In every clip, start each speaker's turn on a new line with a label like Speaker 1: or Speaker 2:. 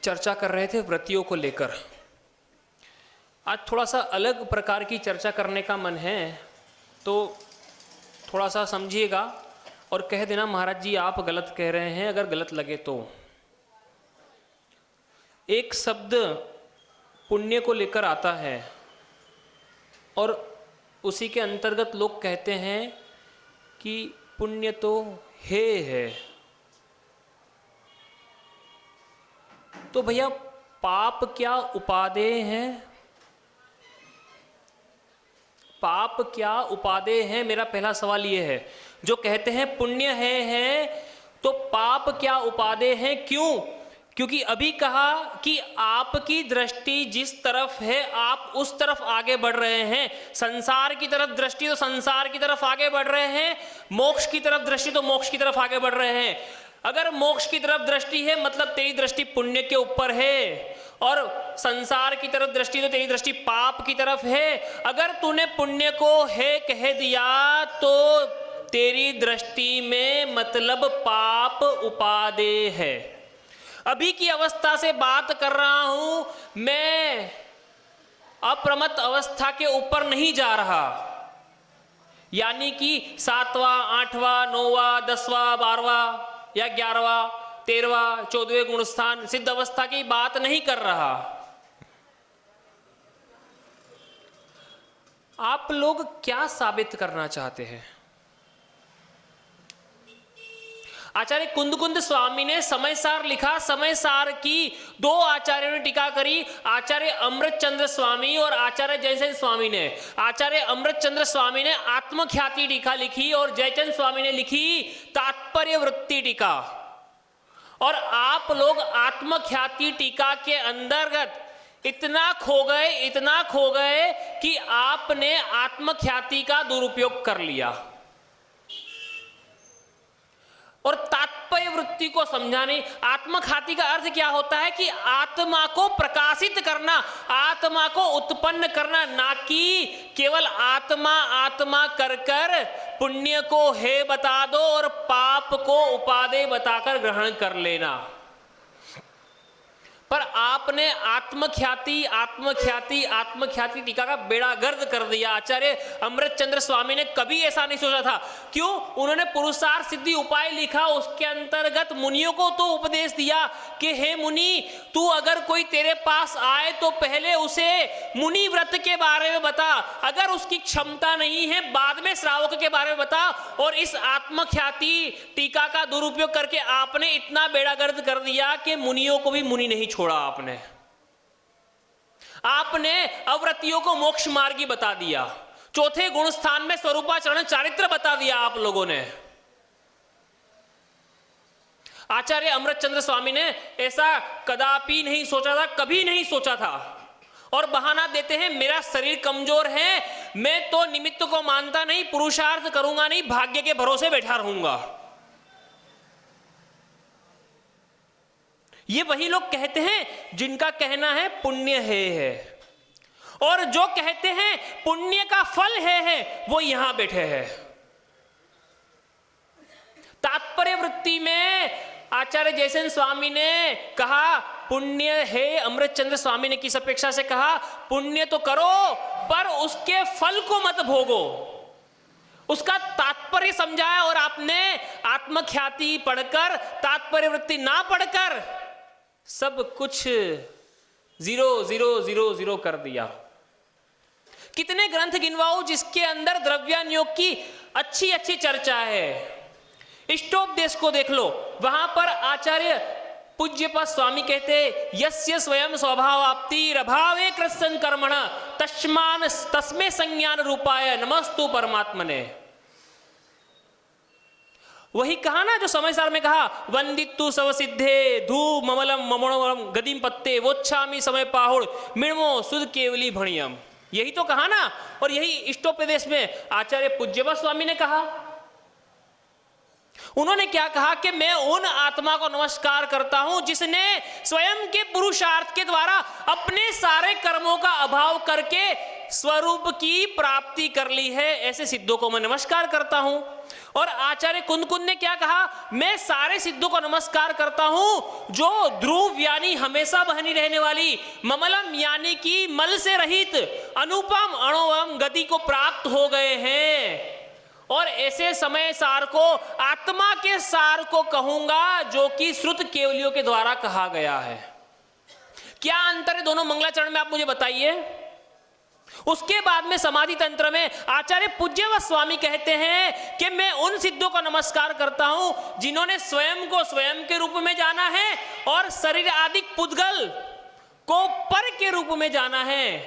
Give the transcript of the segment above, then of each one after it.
Speaker 1: चर्चा कर रहे थे व्रतियों को लेकर। आज थोड़ा सा अलग प्रकार की चर्चा करने का मन है, तो थोड़ा सा समझिएगा और कह देना महाराज जी आप गलत कह रहे हैं अगर गलत लगे तो। एक शब्द पुण्य को लेकर आता है और उसी के अंतर्गत लोग कहते हैं कि पुण्य तो है। तो भैया पाप क्या उपादेय हैं? पाप क्या उपादेय हैं? मेरा पहला सवाल ये है। जो कहते हैं पुण्य है तो पाप क्या उपादेय हैं? क्यों? क्योंकि अभी कहा कि आपकी दृष्टि जिस तरफ है आप उस तरफ आगे बढ़ रहे हैं। संसार की तरफ दृष्टि तो संसार की तरफ आगे बढ़ रहे हैं, मोक्ष की तरफ दृष्टि तो मोक्ष की तरफ आगे बढ़ रहे हैं। अगर मोक्ष की तरफ दृष्टि है मतलब तेरी दृष्टि पुण्य के ऊपर है, और संसार की तरफ दृष्टि तो तेरी दृष्टि पाप की तरफ है। अगर तूने पुण्य को है कह दिया तो तेरी दृष्टि में मतलब पाप उपादेय है। अभी की अवस्था से बात कर रहा हूं मैं, अप्रमत्त अवस्था के ऊपर नहीं जा रहा। यानी कि 7वां 8वां 9वां 10वां 12वां या 11वां 13वां 14वें गुणस्थान सिद्ध अवस्था की बात नहीं कर रहा। आप लोग क्या साबित करना चाहते हैं? आचार्य कुंद स्वामी ने समय सार लिखा। समय सार की दो आचार्यों ने टीका करी, आचार्य अमृतचंद्र स्वामी और आचार्य जयचंद स्वामी ने। आचार्य अमृतचंद्र स्वामी ने आत्मख्याति टीका लिखी और जयचंद स्वामी ने लिखी तात्पर्य वृत्ति टीका। और आप लोग आत्मख्याति टीका के अंतर्गत इतना खो गए कि आपने आत्मख्याति का दुरुपयोग कर लिया और तात्पर्य वृत्ति को समझा नहीं। आत्मख्याति का अर्थ क्या होता है कि आत्मा को प्रकाशित करना, आत्मा को उत्पन्न करना, ना कि केवल आत्मा आत्मा कर कर पुण्य को है बता दो और पाप को उपादेय बताकर ग्रहण कर लेना। पर आपने आत्मख्याति आत्मख्याति आत्मख्याति टीका का बेड़ा गर्द कर दिया। आचार्य अमृतचंद्र स्वामी ने कभी ऐसा नहीं सोचा था। क्यों? उन्होंने पुरुषार्थ सिद्धि उपाय लिखा, उसके अंतर्गत मुनियों को तो उपदेश दिया कि हे मुनि, तू अगर कोई तेरे पास आए तो पहले उसे मुनि व्रत के बारे में बता, अगर उसकी क्षमता नहीं है बाद में श्रावक के बारे में बता। और इस आत्मख्याति टीका का दुरुपयोग करके आपने इतना बेड़ा गर्द कर दिया कि मुनियों को भी मुनि नहीं छोड़ा। आपने अव्रतियों को मोक्ष मार्गी बता दिया। चौथे गुण स्थान में स्वरूपाचरण चारित्र बता दिया आप लोगों ने। आचार्य अमृतचंद्र स्वामी ने ऐसा कदापि नहीं सोचा था, कभी नहीं सोचा था। और बहाना देते हैं मेरा शरीर कमजोर है, मैं तो निमित्त को मानता नहीं, पुरुषार्थ करूंगा नहीं, भाग्य के भरोसे बैठा रहूंगा। ये वही लोग कहते हैं जिनका कहना है पुण्य है। और जो कहते हैं पुण्य का फल है वो यहां बैठे हैं। तात्पर्य वृत्ति में आचार्य जयचंद स्वामी ने कहा पुण्य है, अमृतचंद्र स्वामी ने किस अपेक्षा से कहा पुण्य तो करो पर उसके फल को मत भोगो। उसका तात्पर्य समझाया और आपने आत्मख्याति पढ़कर तात्पर्य वृत्ति ना पढ़कर सब कुछ 0 कर दिया। कितने ग्रंथ गिनवाओ जिसके अंदर द्रव्यानुयोग की अच्छी अच्छी चर्चा है। इष्टोपदेश को देख लो, वहां पर आचार्य पूज्यपाद स्वामी कहते यस्य स्वयं स्वभावाप्तिरभावे कृत्सन कर्मण तस्मै संज्ञान रूपाय नमस्तु परमात्मने। वही कहा ना जो समय सार में कहा वंदितु सव सिद्धे धू ममलम ममोणम गदिम पत्ते वोच्छामि समय पाहुड़ मिणमो सुध केवली भणियम। यही तो कहा ना। और यही इष्टोपदेश में आचार्य पूज्यपाद स्वामी ने कहा। उन्होंने क्या कहा कि मैं उन आत्मा को नमस्कार करता हूं जिसने स्वयं के पुरुषार्थ के द्वारा अपने सारे कर्मों का अभाव करके स्वरूप की प्राप्ति कर ली है, ऐसे सिद्धों को मैं नमस्कार करता हूं। और आचार्य कुंद ने क्या कहा, मैं सारे सिद्धों को नमस्कार करता हूं जो ध्रुव यानी हमेशा बहनी रहने वाली, ममलम यानी कि मल से रहित, अनुपम अणुवम गति को प्राप्त हो गए हैं। और ऐसे समय सार को आत्मा के सार को कहूंगा जो कि श्रुत केवलियों के द्वारा कहा गया है। क्या अंतर है दोनों मंगलाचरण में, आप मुझे बताइए। उसके बाद में समाधि तंत्र में आचार्य पूज्य स्वामी कहते हैं कि मैं उन सिद्धों का नमस्कार करता हूं जिन्होंने स्वयं को स्वयं के रूप में जाना है और शरीर आदि पुद्गल को पर के रूप में जाना है।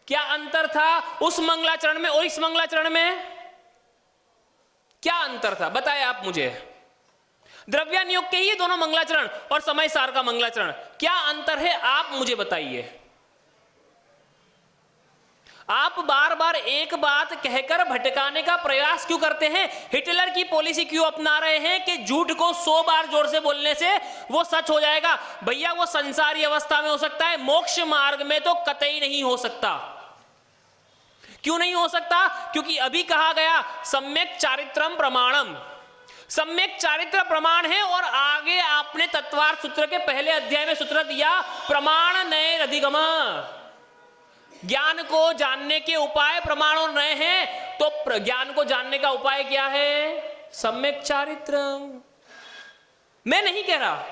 Speaker 1: क्या अंतर था उस मंगलाचरण में और इस मंगलाचरण में? क्या अंतर था बताए आप मुझे। द्रव्यानुयोग के ही दोनों मंगलाचरण और समय सार का मंगलाचरण, क्या अंतर है आप मुझे बताइए। आप बार बार एक बात कहकर भटकाने का प्रयास क्यों करते हैं? हिटलर की पॉलिसी क्यों अपना रहे हैं कि झूठ को 100 बार जोर से बोलने से वो सच हो जाएगा? भैया वो संसारी अवस्था में हो सकता है, मोक्ष मार्ग में तो कतई नहीं हो सकता। क्यों नहीं हो सकता? क्योंकि अभी कहा गया सम्यक चारित्रम प्रमाणम, सम्यक चारित्र प्रमाण है। और आगे आपने तत्वार्थ सूत्र के पहले अध्याय में सूत्र दिया प्रमाण नए अधिगम, ज्ञान को जानने के उपाय प्रमाण और नए हैं। तो ज्ञान को जानने का उपाय क्या है? सम्यक चारित्रम। मैं नहीं कह रहा,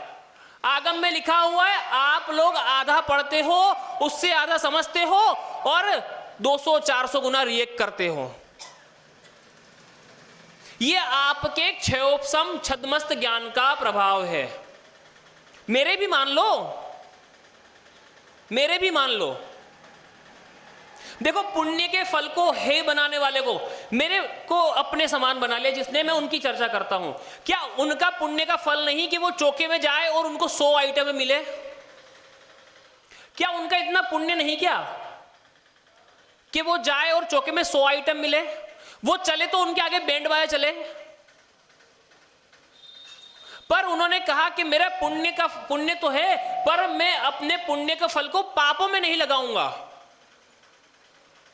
Speaker 1: आगम में लिखा हुआ है, आप लोग आधा पढ़ते हो उससे आधा समझते हो और 200-400 गुना रिएक्ट करते हो। ये आपके क्षयोपशम छद्मस्त ज्ञान का प्रभाव है। मेरे भी मान लो, मेरे भी मान लो। देखो पुण्य के फल को हे बनाने वाले को, मेरे को अपने समान बना लिया जिसने, मैं उनकी चर्चा करता हूं। क्या उनका पुण्य का फल नहीं कि वो चौके में जाए और उनको 100 आइटम मिले? क्या उनका इतना पुण्य नहीं क्या कि वो जाए और चौके में 100 आइटम मिले? वो चले तो उनके आगे बैंड बाजा चले, पर उन्होंने कहा कि मेरा पुण्य तो है, पर मैं अपने पुण्य के फल को पापों में नहीं लगाऊंगा।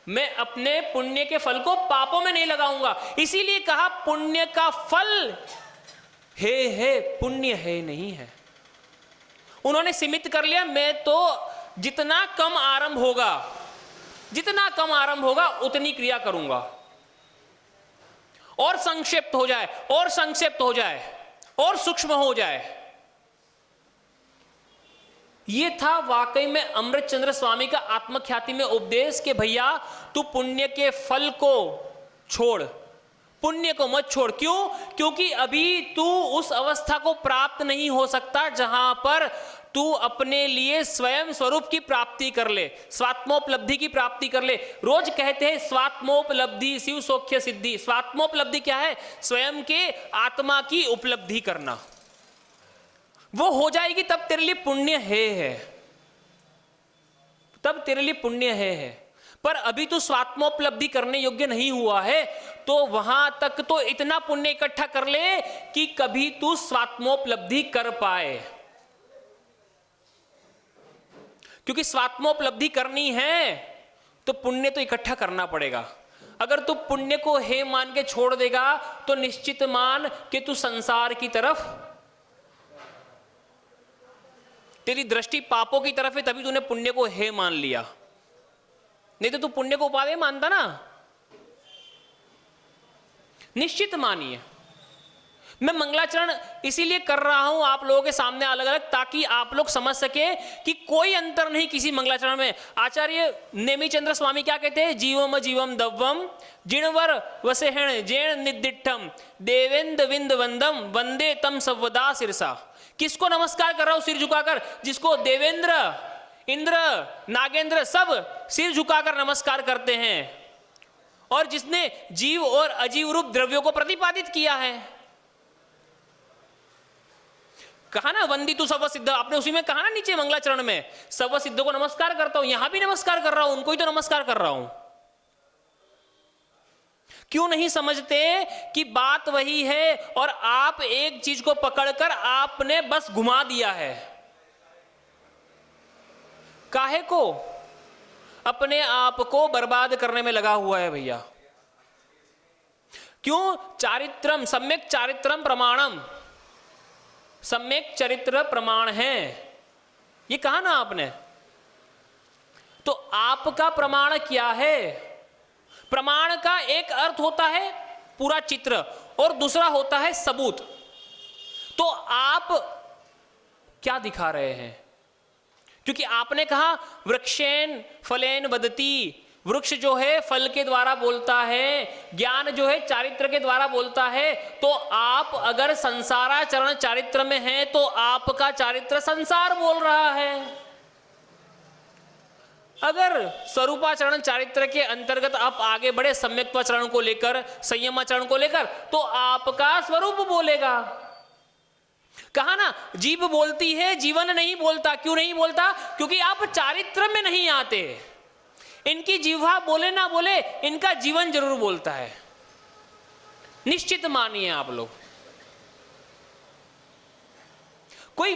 Speaker 1: मैं अपने पुण्य के फल को पापों में नहीं लगाऊंगा। इसीलिए कहा पुण्य का फल है, पुण्य है नहीं है। उन्होंने सीमित कर लिया, मैं तो जितना कम आरंभ होगा, जितना कम आरंभ होगा उतनी क्रिया करूंगा, और संक्षिप्त हो जाए और संक्षिप्त हो जाए और सूक्ष्म हो जाए। ये था वाकई में अमृतचंद्र स्वामी का आत्मख्याति में उपदेश कि भैया तू पुण्य के फल को छोड़, पुण्य को मत छोड़। क्यों? क्योंकि अभी तू उस अवस्था को प्राप्त नहीं हो सकता जहां पर तू अपने लिए स्वयं स्वरूप की प्राप्ति कर ले, स्वात्मोपलब्धि की प्राप्ति कर ले। रोज कहते हैं स्वात्मोपलब्धि शिव सौख्य सिद्धि। स्वात्मोपलब्धि क्या है? स्वयं के आत्मा की उपलब्धि करना। वो हो जाएगी तब तेरे लिए पुण्य है, तब तेरे लिए पुण्य है। पर अभी तो स्वात्मोपलब्धि करने योग्य नहीं हुआ है, तो वहां तक तो इतना पुण्य इकट्ठा कर ले कि कभी तू स्वात्मोपलब्धि कर पाए। क्योंकि स्वात्मोपलब्धि करनी है तो पुण्य तो इकट्ठा करना पड़ेगा। अगर तू पुण्य को हे मान के छोड़ देगा तो निश्चित मान कि तू संसार की तरफ, तेरी दृष्टि पापों की तरफ है, तभी तूने पुण्य को हे मान लिया। नहीं तो तू पुण्य को उपादेय मानता ना। निश्चित मानिए। मैं मंगलाचरण इसीलिए कर रहा हूं आप लोगों के सामने अलग अलग, ताकि आप लोग समझ सके कि कोई अंतर नहीं किसी मंगलाचरण में। आचार्य नेमिचंद्र स्वामी क्या कहते हैं? जीवम जीवम दव्वम जिणवर वसेहण जैन निदिठम देवेंद्र विंद वंदम वंदे तम सवदा सिरसा। किसको नमस्कार कर रहा हूं सिर झुकाकर? जिसको देवेंद्र, इंद्र, नागेंद्र सब सिर झुकाकर नमस्कार करते हैं, और जिसने जीव और अजीव रूप द्रव्यों को प्रतिपादित किया है। कहा ना वंदितु सर्व सिद्ध, आपने उसी में कहा ना नीचे मंगलाचरण में, सर्व सिद्धों को नमस्कार करता हूं। यहां भी नमस्कार कर रहा हूं, उनको ही तो नमस्कार कर रहा हूं। क्यों नहीं समझते कि बात वही है और आप एक चीज को पकड़कर आपने बस घुमा दिया है। काहे को? अपने आप को बर्बाद करने में लगा हुआ है भैया। क्यों? चारित्रम, सम्यक चारित्रम प्रमाणम, सम्यक चरित्र प्रमाण है, ये कहा ना आपने। तो आपका प्रमाण क्या है? प्रमाण का एक अर्थ होता है पूरा चित्र और दूसरा होता है सबूत। तो आप क्या दिखा रहे हैं? क्योंकि आपने कहा वृक्षेन फलेन वदति, वृक्ष जो है फल के द्वारा बोलता है, ज्ञान जो है चारित्र के द्वारा बोलता है। तो आप अगर संसाराचरण चारित्र में हैं तो आपका चारित्र संसार बोल रहा है। अगर स्वरूपाचरण चारित्र के अंतर्गत आप आगे बढ़े सम्यक्त्वाचरण को लेकर, संयमाचरण को लेकर, तो आपका स्वरूप बोलेगा। कहा ना जीभ बोलती है, जीवन नहीं बोलता। क्यों नहीं बोलता? क्योंकि आप चारित्र में नहीं आते। इनकी जिह्वा बोले ना बोले, इनका जीवन जरूर बोलता है, निश्चित मानिए आप लोग। कोई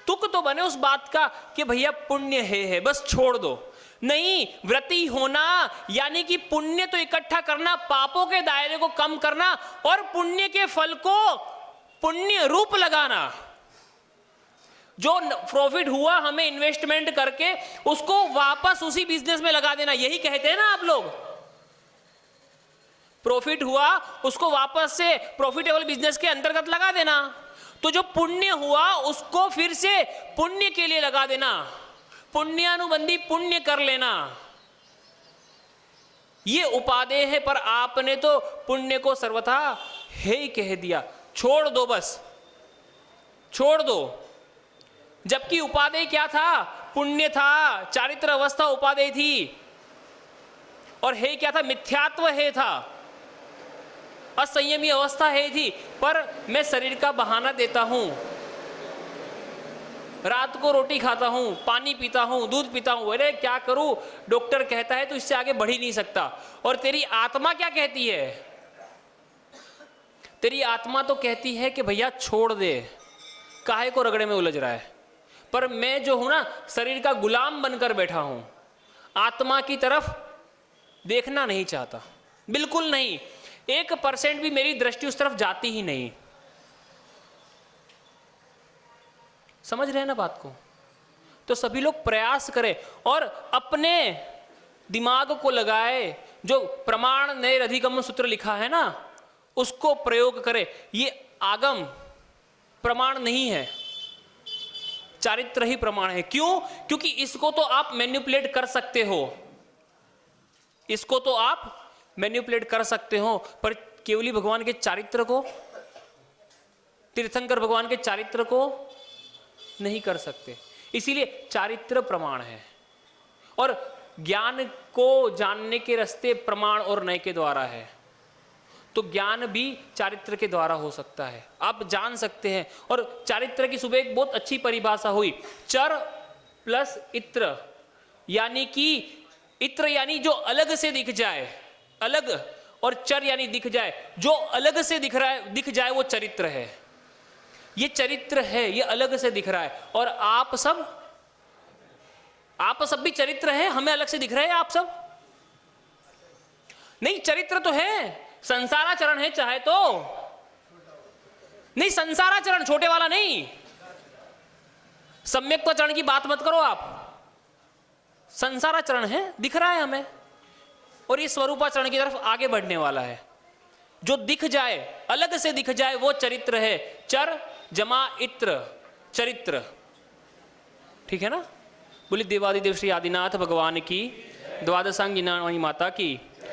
Speaker 1: तुक तो बने उस बात का कि भैया पुण्य है, बस छोड़ दो। नहीं, व्रती होना यानी कि पुण्य तो इकट्ठा करना, पापों के दायरे को कम करना और पुण्य के फल को पुण्य रूप लगाना। जो प्रॉफिट हुआ हमें इन्वेस्टमेंट करके उसको वापस उसी बिजनेस में लगा देना, यही कहते हैं ना आप लोग। प्रॉफिट हुआ उसको वापस से प्रॉफिटेबल बिजनेस के अंतर्गत लगा देना। तो जो पुण्य हुआ उसको फिर से पुण्य के लिए लगा देना, पुण्यानुबंधी पुण्य कर लेना, ये उपादेय है। पर आपने तो पुण्य को सर्वथा है ही कह दिया, छोड़ दो, बस छोड़ दो। जबकि उपादेय क्या था? पुण्य था, चारित्र अवस्था उपादेय थी। और है क्या था? मिथ्यात्व है था, असंयमी अवस्था है थी। पर मैं शरीर का बहाना देता हूं, रात को रोटी खाता हूं, पानी पीता हूं, दूध पीता हूं, अरे क्या करूं, डॉक्टर कहता है तो इससे आगे बढ़ ही नहीं सकता। और तेरी आत्मा क्या कहती है? तेरी आत्मा तो कहती है कि भैया छोड़ दे, काहे को रगड़े में उलझ रहा है। पर मैं जो हूं ना, शरीर का गुलाम बनकर बैठा हूं, आत्मा की तरफ देखना नहीं चाहता, बिल्कुल नहीं। 1% भी मेरी दृष्टि उस तरफ जाती ही नहीं। समझ रहे हैं ना बात को? तो सभी लोग प्रयास करें और अपने दिमाग को लगाए। जो प्रमाण नए अधिगम सूत्र लिखा है ना, उसको प्रयोग करें। ये आगम प्रमाण नहीं है, चारित्र ही प्रमाण है। क्यों? क्योंकि इसको तो आप मैनिपुलेट कर सकते हो, इसको तो आप मैनिपुलेट कर सकते हो, पर केवली भगवान के चारित्र को, तीर्थंकर भगवान के चारित्र को नहीं कर सकते। इसीलिए चारित्र प्रमाण है। और ज्ञान को जानने के रास्ते प्रमाण और नय के द्वारा है। तो ज्ञान भी चारित्र के द्वारा हो सकता है, आप जान सकते हैं। और चारित्र की सुबह एक बहुत अच्छी परिभाषा हुई, चर प्लस इत्र, यानी कि इत्र यानी जो अलग से दिख जाए, अलग, और चर यानी दिख जाए, जो अलग से दिख रहा है, दिख जाए वो चरित्र है। ये चरित्र है, ये अलग से दिख रहा है। और आप सब भी चरित्र है, हमें अलग से दिख रहे हैं आप सब? नहीं, चरित्र तो है, संसाराचरण है चाहे तो नहीं, संसाराचरण छोटे वाला नहीं। सम्यक्त्वाचरण की बात मत करो आप, संसाराचरण है, दिख रहा है हमें। और ये स्वरूपाचरण की तरफ आगे बढ़ने वाला है। जो दिख जाए, अलग से दिख जाए, वो चरित्र है। चर जमा इत्र, चरित्र। ठीक है ना? बोली देवादिदेव श्री आदिनाथ भगवान की, द्वादशांगी माता की।